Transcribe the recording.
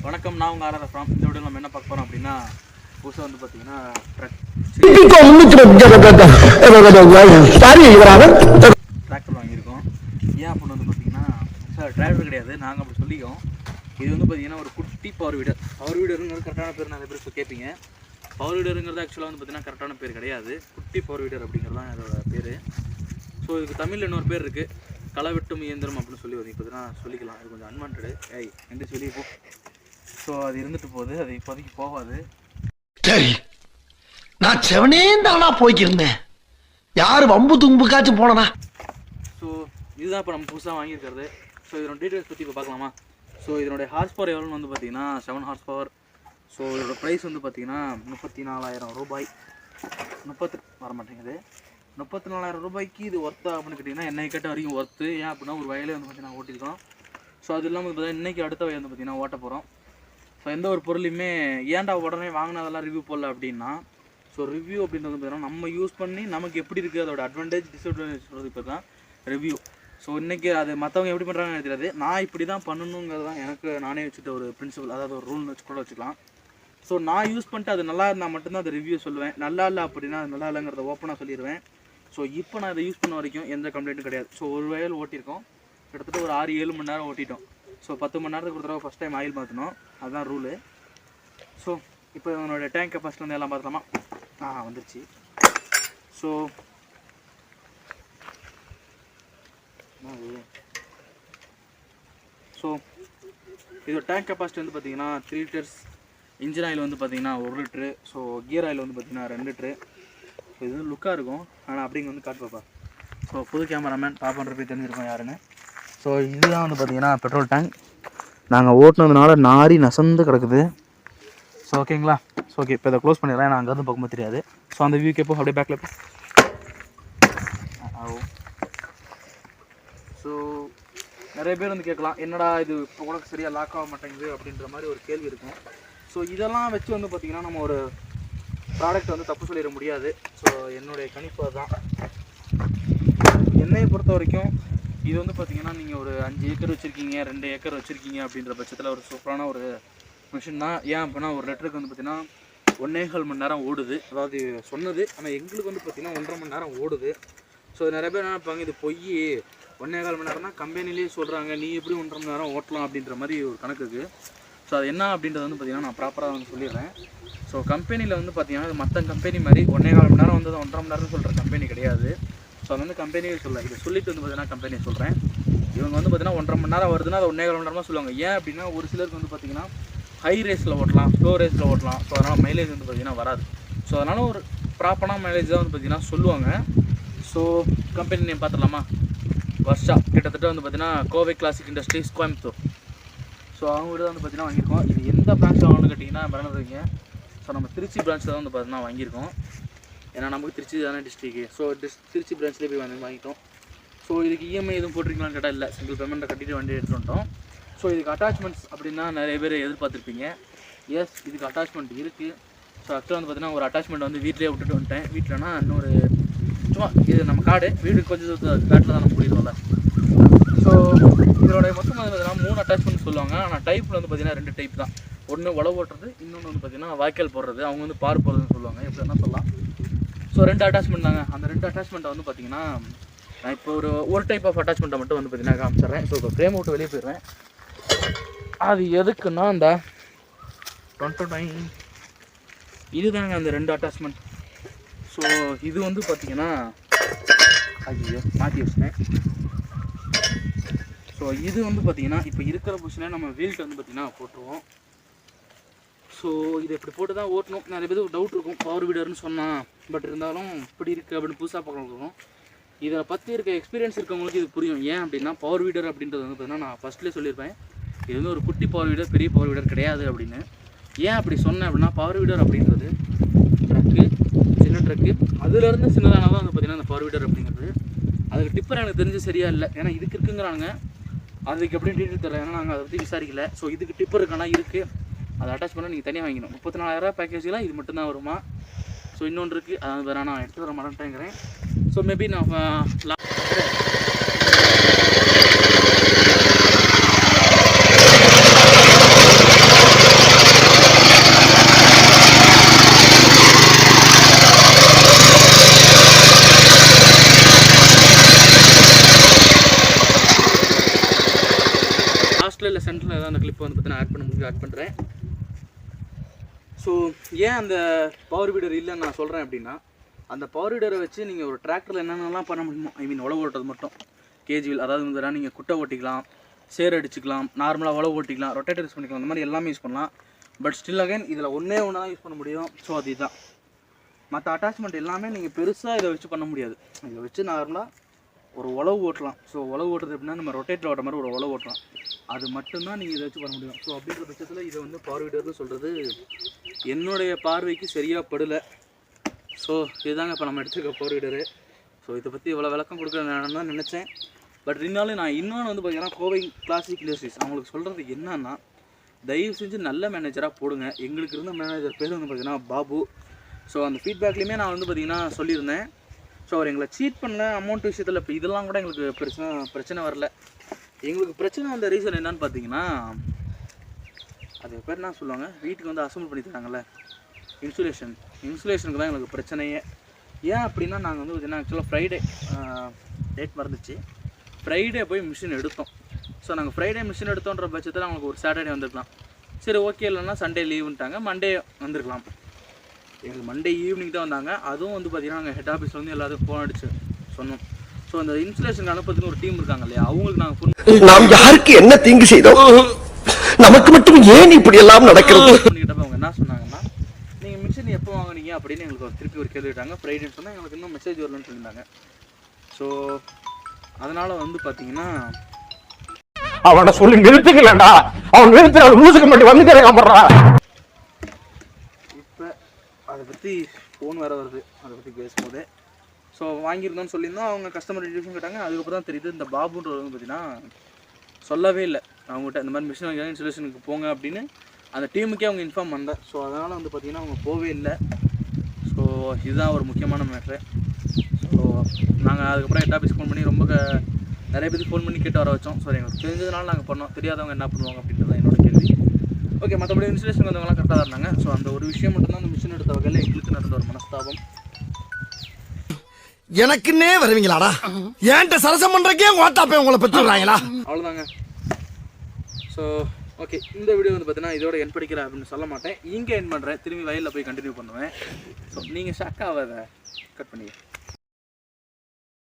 வணக்கம், நான் உங்கள் ஆர்ஆர் ஃப்ரம். இந்த வீடியோ நம்ம என்ன பார்க்க போகிறோம் அப்படின்னா, புதுசாக வந்து பார்த்தீங்கன்னா டிராக்டர் வாங்கியிருக்கோம். ஏன் அப்படின்னு வந்து பார்த்தீங்கன்னா, சார் டிராக்டர் கிடையாது, நாங்கள் அப்படி சொல்லிக்கோம். இது வந்து பார்த்தீங்கன்னா ஒரு குட்டி பவர் வீடர். பவர் வீடருங்கிறது கரெக்டான பேர் நிறைய பேர் இப்போ கேட்பீங்க. பவர் வீடருங்கிறது ஆக்சுவலாக வந்து பார்த்தீங்கன்னா கரெக்டான பேர் கிடையாது. குட்டி பவர் வீடர் அப்படிங்கிறது தான் இதோட பேர். ஸோ இதுக்கு தமிழில் இன்னொரு பேர் இருக்குது, களை வெட்டும் இயந்திரம் அப்படின்னு சொல்லி வந்து இப்போ தான் சொல்லிக்கலாம். அது கொஞ்சம் அன்வான்டு என்று சொல்லி போ. ஸோ அது இருந்துட்டு போகுது, அது இப்போதைக்கு போகாது. சரி, நான் செவனேந்தானா போய்க்கிருந்தேன், யார் வம்பு தும்புக்காச்சும் போனனா. ஸோ இதுதான் இப்போ நம்ம புதுசாக வாங்கியிருக்கிறது. ஸோ இதோட டீட்டெயில்ஸ் பற்றி இப்போ பார்க்கலாமா? ஸோ இதனுடைய ஹார்ஸ் பவர் எவ்வளோன்னு வந்து பார்த்தீங்கன்னா 7 ஹார்ஸ் பவர். ஸோ இதோட ப்ரைஸ் வந்து பார்த்தீங்கன்னா 34,000 ரூபாய். 30 வர மாட்டேங்குது. 34,000 ரூபாய்க்கு இது ஒர்த்தா அப்படின்னு கேட்டிங்கன்னா என்னை கேட்ட வரைக்கும் ஒர்த்து. ஏன் அப்படின்னா ஒரு வயலே வந்து பார்த்தீங்கன்னா ஓட்டியிருக்கோம். ஸோ அது இல்லாமல் பார்த்தீங்கன்னா இன்றைக்கி அடுத்த வயல் வந்து பார்த்தீங்கன்னா ஓட்ட போகிறோம். ஸோ எந்த ஒரு பொருளையுமே ஏன்டா உடனே வாங்கினதெல்லாம் ரிவ்யூ போடல அப்படின்னா, ஸோ ரிவ்யூ அப்படின்றது பார்த்தீங்கன்னா நம்ம யூஸ் பண்ணி நமக்கு எப்படி இருக்குது அதோட அட்வான்டேஜ் டிஸ்அட்வான்டேஜ் சொல்கிறது இப்போ தான் ரிவ்யூ. ஸோ இன்றைக்கி அது மற்றவங்க எப்படி பண்ணுறாங்கன்னு தெரியாது, நான் இப்படி தான் பண்ணணுங்கிறது தான் எனக்கு நானே வச்சுட்ட ஒரு பிரின்சிபல், அதாவது ஒரு ரூல்னு வச்சு கூட வச்சுக்கலாம். ஸோ நான் யூஸ் பண்ணிட்டு அது நல்லா இருந்தால் மட்டும்தான் அது ரிவ்யூ சொல்லுவேன். நல்லா இல்லை அப்படின்னா அது நல்லா இல்லைங்கிறத ஓப்பனாக சொல்லிடுவேன். ஸோ இப்போ நான் இதை யூஸ் பண்ண வரைக்கும் எந்த கம்ப்ளைண்ட்டும் கிடையாது. ஸோ ஒரு வயல் ஓட்டியிருக்கோம், கிட்டத்தட்ட ஒரு 6-7 மணி நேரம் ஓட்டிட்டோம். ஸோ 10 மணி நேரத்துக்கு ஒரு தடவை ஃபஸ்ட் டைம் ஆயில் மாற்றணும், அதுதான் ரூலு. ஸோ இப்போ என்னோடய டேங்க் கெப்பாசிட்டி வந்து எல்லாம் பார்த்துலாமா? வந்துருச்சு. ஸோ இதோட டேங்க் கெப்பாசிட்டி வந்து பார்த்தீங்கன்னா 3 லிட்டர்ஸ். இன்ஜின் ஆயில் வந்து பார்த்தீங்கன்னா 1 லிட்ரு. ஸோ கியர் ஆயில் வந்து பார்த்தீங்கன்னா 2 லிட்ரு. ஸோ இது வந்து லுக்காக இருக்கும், ஆனால் அப்படிங்க வந்து காட்டு பாப்பா. ஸோ புது கேமராமேன் பாப்பான்ற போய் தெரிஞ்சிருக்கோம் யாருன்னு. ஸோ இதுதான் வந்து பார்த்தீங்கன்னா பெட்ரோல் டேங்க். நாங்கள் ஓட்டினதுனால நாரி நசந்து கிடக்குது. ஸோ ஓகேங்களா? ஸோ ஓகே, இப்போ இதை க்ளோஸ் பண்ணிடுறேன், நான் அங்கேருந்து பார்க்கும்போது தெரியாது. ஸோ அந்த வியூ கேப்போ அப்படியே பேக்கில் போ. ஸோ நிறைய பேர் வந்து கேட்கலாம், என்னடா இது இப்போ கூட சரியாக லாக் ஆக மாட்டேங்குது அப்படின்ற மாதிரி ஒரு கேள்வி இருக்கும். ஸோ இதெல்லாம் வச்சு வந்து பார்த்திங்கன்னா நம்ம ஒரு ப்ராடக்ட் வந்து தப்பு சொல்லிட முடியாது. ஸோ என்னுடைய கணிப்பு தான். என்னையை பொறுத்த வரைக்கும் இது வந்து பார்த்திங்கன்னா நீங்கள் ஒரு 5 ஏக்கர் வச்சுருக்கீங்க, 2 ஏக்கர் வச்சுருக்கீங்க அப்படின்ற பட்சத்தில் ஒரு சூப்பரான ஒரு மிஷின் தான். ஏன் அப்படின்னா ஒரு லிட்டருக்கு வந்து பார்த்திங்கன்னா 1.25 மணி நேரம் ஓடுது. அதாவது சொன்னது, ஆனால் எங்களுக்கு வந்து பார்த்திங்கன்னா 1.5 மணி நேரம் ஓடுது. ஸோ நிறைய பேர் என்ன நினைப்பாங்க, இது பொய், 1.25 மணி நேரம் தான் கம்பெனிலேயே சொல்கிறாங்க, நீ எப்படி 1.5 மணி நேரம் ஓட்டலாம் அப்படின்ற மாதிரி ஒரு கணக்கு இருக்குது. ஸோ அது என்ன அப்படின்றது வந்து பார்த்திங்கன்னா நான் ப்ராப்பராக வந்து சொல்லிடுறேன். ஸோ கம்பெனியில் வந்து பார்த்திங்கன்னா மற்ற கம்பெனி மாதிரி 1.25 மணி நேரம் வந்து 1.5 மணி நேரம் சொல்கிற கம்பெனி கிடையாது. ஸோ அது வந்து கம்பெனியே சொல்ல, இதை சொல்லிட்டு வந்து பார்த்திங்கன்னா கம்பெனியை சொல்கிறேன். இவங்க வந்து பார்த்திங்கன்னா 1.5 மணி நேரம் வருதுன்னா அது 1.25 மணி நேரமாக சொல்லுவாங்க. ஏன் அப்படின்னா ஒரு சிலருக்கு வந்து பார்த்திங்கன்னா ஹை ரேஸில் ஓட்டலாம், ஸ்லோ ரேஸில் ஓட்டலாம். ஸோ அதனால் மைலேஜ் வந்து பார்த்திங்கன்னா வராது. ஸோ அதனால் ஒரு ப்ராப்பரான மைலேஜ் தான் வந்து பார்த்திங்கன்னா சொல்லுவாங்க. ஸோ கம்பெனி நேம் பார்த்துடலாமா? வர்ஷா. கிட்டத்தட்ட வந்து பார்த்திங்கன்னா Kovai classic industries, Coimbatore. So அவங்க தான் வந்து பார்த்திங்கன்னா வாங்கியிருக்கோம். இது எந்த பிரான்ச்சில் வாங்கணும்னு கேட்டிங்கன்னா மறந்துடுவீங்க. ஸோ நம்ம திருச்சி பிரான்ச்சில் தான் வந்து பார்த்திங்கன்னா வாங்கியிருக்கோம். ஏன்னா நமக்கு திருச்சி தானே டிஸ்ட்ரிக்கு. ஸோ திருச்சி பிரான்ச்லேயே போய் வாங்கிட்டோம். ஸோ இதுக்கு இஎம்ஐ எதுவும் போட்டிருக்கீங்களான்னு கேட்டால் இல்லை, சிங்கிள் பேமெண்ட்டை கட்டிட்டு வண்டி எடுத்துகிட்டு வந்துட்டோம். ஸோ இதுக்கு அட்டாச்மெண்ட்ஸ் அப்படின்னா நிறைய பேர் எதிர்பார்த்துருப்பீங்க. எஸ், இதுக்கு அட்டாச்மெண்ட் இருக்குது. ஸோ ஆக்சுவலாக வந்து பார்த்திங்கன்னா ஒரு அட்டாச்மெண்ட் வந்து வீட்டிலே விட்டுட்டு வந்துட்டேன். வீட்டிலனா இன்னொரு சும்மா இது நம்ம காடு, வீடு கொஞ்சம் காட்டில் தான் நம்ம கூடிடுவோம்ல. ஸோ இதோடைய மொத்தம் வந்து பார்த்திங்கன்னா 3 அட்டாச்மெண்ட் சொல்லுவாங்க. ஆனால் டைப்பில் வந்து பார்த்திங்கன்னா 2 டைப் தான். ஒன்று உழவு ஓட்டுறது, இன்னொன்று வந்து பார்த்திங்கன்னா வாய்க்கால் போடுறது, அவங்க வந்து பார் போடுறதுன்னு சொல்லுவாங்க, எப்படி என்ன சொல்லலாம். ஸோ 2 அட்டாச்மெண்ட் தாங்க. அந்த 2 அட்டாச்மெண்ட்டை வந்து பார்த்திங்கன்னா நான் இப்போ ஒரு டைப் ஆஃப் அட்டாச்மெண்ட்டை மட்டும் வந்து பார்த்திங்கன்னா காமிச்சிட்றேன். ஸோ இப்போ ஃப்ரேம் விட்டு வெளியே போயிடுவேன். அது எதுக்குன்னா இந்த இதுதாங்க அந்த 2 அட்டாச்மெண்ட். ஸோ இது வந்து பார்த்திங்கன்னா ஐயோ மாற்றி வச்சுட்டேன். ஸோ இது வந்து பார்த்திங்கன்னா இப்போ இருக்கிற பொசிஷனில் நம்ம வீல்ட்டு வந்து பார்த்திங்கன்னா போட்டுருவோம். ஸோ இதை இப்படி போட்டு தான் ஓட்டணும். நிறைய பேருக்கு டவுட் இருக்கும், பவர் வீடர்னு சொன்னால். பட் இருந்தாலும் இப்படி இருக்குது அப்படின்னு புதுசாக பார்க்கணும். இதை பற்றி இருக்க எக்ஸ்பீரியன்ஸ் இருக்கவங்களுக்கு இது புரியும். ஏன் அப்படின்னா பவர் வீடர் அப்படின்றது வந்து பார்த்திங்கன்னா நான் ஃபஸ்ட்லேயே சொல்லியிருப்பேன், இது வந்து ஒரு குட்டி பவர் வீடர், பெரிய பவர் வீடர் கிடையாது அப்படின்னு. ஏன் அப்படி சொன்னேன் அப்படின்னா பவர் வீடர் அப்படின்றது ட்ரக்கு, சின்ன ட்ரக்கு, அதுலேருந்து சின்னதான தான் வந்து பார்த்திங்கன்னா அந்த பவர் வீடர் அப்படிங்கிறது. அதுக்கு டிப்பர் எனக்கு தெரிஞ்சு சரியாக இல்லை, ஏன்னா இதுக்கு இருக்குங்கிறாங்க, அதுக்கு எப்படின்னு டீட்டெயில் தெரியல, ஏன்னா நாங்கள் அதை பற்றி விசாரிக்கல. ஸோ இதுக்கு டிப்பர் இருக்கானா இருக்குது, அதை அட்டாச் பண்ணால் நீங்கள் தனியாக வாங்கிக்கணும். 34,000 பேக்கேஜெலாம் இது மட்டும்தான் வருமா? ஸோ இன்னொன்று இருக்குது, அதாவது வேறு நான் எடுத்து வர மாட்டேங்கிறேன். ஸோ மேபி நான் சென்டரில் ஏதாவது அந்த கிளிப் வந்து பார்த்தீங்கன்னா ஆட் பண்ண முடியும் ஆட் பண்ணுறேன். ஸோ ஏன் அந்த பவர் வீடர் இல்லைன்னு நான் சொல்கிறேன் அப்படின்னா, அந்த பவர் வீடரை வச்சு நீங்கள் ஒரு டிராக்டரில் என்னென்னலாம் பண்ண முடியுமோ, ஐ மீன் உழவு ஓட்டுறது மட்டும் கேஜிவில், அதாவது வந்து நீங்கள் குட்டை ஓட்டிக்கலாம், சேர் அடிச்சுக்கலாம், நார்மலாக உழவு ஓட்டிக்கலாம், ரொட்டேட்டர் யூஸ் பண்ணிக்கலாம், அந்த மாதிரி எல்லாமே யூஸ் பண்ணலாம். பட் ஸ்டில் அகைன் இதில் ஒன்றே ஒன்று தான் யூஸ் பண்ண முடியும். ஸோ அதுதான் மற்ற அட்டாச்மெண்ட் எல்லாமே நீங்கள் பெருசாக இதை வச்சு பண்ண முடியாது. இதை வச்சு நார்மலாக ஒரு உழவு ஓட்டலாம். ஸோ உழவு ஓட்டுறது எப்படின்னா நம்ம ரொட்டேட்டர் ஓட்டுற மாதிரி ஒரு உழவு ஓட்டலாம். அது மட்டும்தான் நீங்கள் இதை வச்சு பண்ண முடியும். ஸோ அப்படின்ற பட்சத்தில் இதை வந்து பவர் வீடர்னு சொல்கிறது என்னுடைய பார்வைக்கு சரியாக படலை. ஸோ இதுதாங்க இப்போ நம்ம எடுத்துக்க பவர் வீடரு. ஸோ இதை பற்றி இவ்வளோ விளக்கம் கொடுக்க நான் தான் நினச்சேன். பட் இருந்தாலும் நான் இன்னொன்று வந்து பார்த்தீங்கன்னா கோவை கிளாசிக் இண்டஸ்ட்ரீஸ் அவங்களுக்கு சொல்கிறது என்னன்னா, தயவு செஞ்சு நல்ல மேனேஜராக போடுங்க. எங்களுக்கு இருந்த மேனேஜர் பேர் வந்து பார்த்திங்கன்னா பாபு. ஸோ அந்த ஃபீட்பேக்லேயுமே நான் வந்து பார்த்திங்கன்னா சொல்லியிருந்தேன். ஸோ அவர் எங்களை சீட் பண்ணல அமௌண்ட் விஷயத்தில். இப்போ இதெல்லாம் கூட எங்களுக்கு பிரச்சனை வரல. எங்களுக்கு பிரச்சனை வந்த ரீசன் என்னன்னு பார்த்தீங்கன்னா, அது பேர் என்ன சொல்லுவாங்க, வீட்டுக்கு வந்து அசம்பிள் பண்ணி தராங்கல்ல, இன்சுலேஷனுக்கு தான் எங்களுக்கு பிரச்சனையே. ஏன் அப்படின்னா நாங்கள் வந்து பார்த்திங்கன்னா ஆக்சுவலாக ஃப்ரைடே டேட் மறந்துச்சு, ஃப்ரைடே போய் மிஷின் எடுத்தோம். ஸோ நாங்கள் ஃப்ரைடே மிஷின் எடுத்தோன்ற பட்சத்தில் அவங்களுக்கு ஒரு சாட்டர்டே வந்துருக்கலாம். சரி ஓகே, இல்லைன்னா சண்டே லீவுன்ட்டாங்க, மண்டே வந்துருக்கலாம். எங்களுக்கு மண்டே ஈவினிங் தான் வந்தாங்க. அதுவும் வந்து பார்த்திங்கன்னா நாங்கள் ஹெட் ஆஃபீஸில் வந்து எல்லாத்துக்கும் ஃபோன் அடிச்சு சொன்னோம். ஸோ அந்த இன்சுலேஷன் அனுப்புறதுக்கு ஒரு டீம் இருக்காங்க இல்லையா, அவங்களுக்கு நாங்கள் ஃபோன் நாம் யாருக்கு என்ன தீங்கு செய்தோம், நமக்கு மட்டும் ஏன் இப்படி எல்லாம் நடக்கிறது பண்ணிக்கிட்டப்ப அவங்க என்ன சொன்னாங்கன்னா, நீங்கள் மிஷின் எப்போ வாங்குனீங்க அப்படின்னு எங்களுக்கு திருப்பி ஒரு கேள்வி கேட்டாங்க. ஃப்ரைடேன்னு சொன்னால் எங்களுக்கு இன்னும் மெசேஜ் வரலன்னு சொல்லியிருந்தாங்க. ஸோ அதனால் வந்து பார்த்தீங்கன்னா அவனை சொல்லி நிறுத்துக்கலடா, அவன் நிறுத்தி மூசுக்கு மட்டும் வந்துக்கிறேன். இப்போ அதை பற்றி ஃபோன் வேறு வருது, அதை பற்றி பேசும்போது. ஸோ வாங்கியிருந்தோன்னு சொல்லியிருந்தோம். அவங்க கஸ்டமர் ரிவ்யூஷன் கேட்டாங்க. அதுக்கப்புறம் தான் தெரியுது இந்த பாபுன்றவர் வந்து பார்த்தீங்கன்னா சொல்லவே இல்லை அவங்ககிட்ட, இந்த மாதிரி மிஷின் வாங்கி இன்ஸ்டலேஷனுக்கு போங்க அப்படின்னு அந்த டீமுக்கே அவங்க இன்ஃபார்ம் பண்ணல. ஸோ அதனால் வந்து பார்த்திங்கன்னா அவங்க போவே இல்லை. ஸோ இதுதான் ஒரு முக்கியமான மேட்ரு. ஸோ நாங்கள் அதுக்கப்புறம் ஹெட் ஆஃபீஸ் ஃபோன் பண்ணி ரொம்ப நிறைய பேருக்கு ஃபோன் பண்ணி கேட்டு வர வச்சோம். ஸோ எங்களுக்கு தெரிஞ்சதுனால நாங்கள் பண்ணோம், தெரியாதவங்க என்ன பண்ணுவாங்க அப்படின்றது தான் என்னோட கேள்வி. ஓகே, மற்றபடி இன்ஸ்டலேஷன் வந்தவங்களாம் கரெக்டாக தான் இருந்தாங்க. ஸோ அந்த ஒரு விஷயம் மட்டும்தான் அந்த மிஷின் எடுத்த வகையில் எங்களுக்கு நடந்த ஒரு மனஸ்தாபம். எனக்குன்னே வருவீங்களாடா, ஏன்ட்ட சரசம் பண்றக்கே ஓட்டாப்பே உங்களை பெற்றுறாங்களா? அவ்வளோதாங்க. ஸோ ஓகே, இந்த வீடியோ வந்து பார்த்தீங்கன்னா இதோட என் படிக்கிறேன் அப்படின்னு சொல்ல மாட்டேன், இங்கே என் பண்ணுறேன், திரும்பி வயலில் போய் கண்டினியூ பண்ணுவேன். ஸோ நீங்கள் ஷாக் ஆகாத, கட் பண்ணி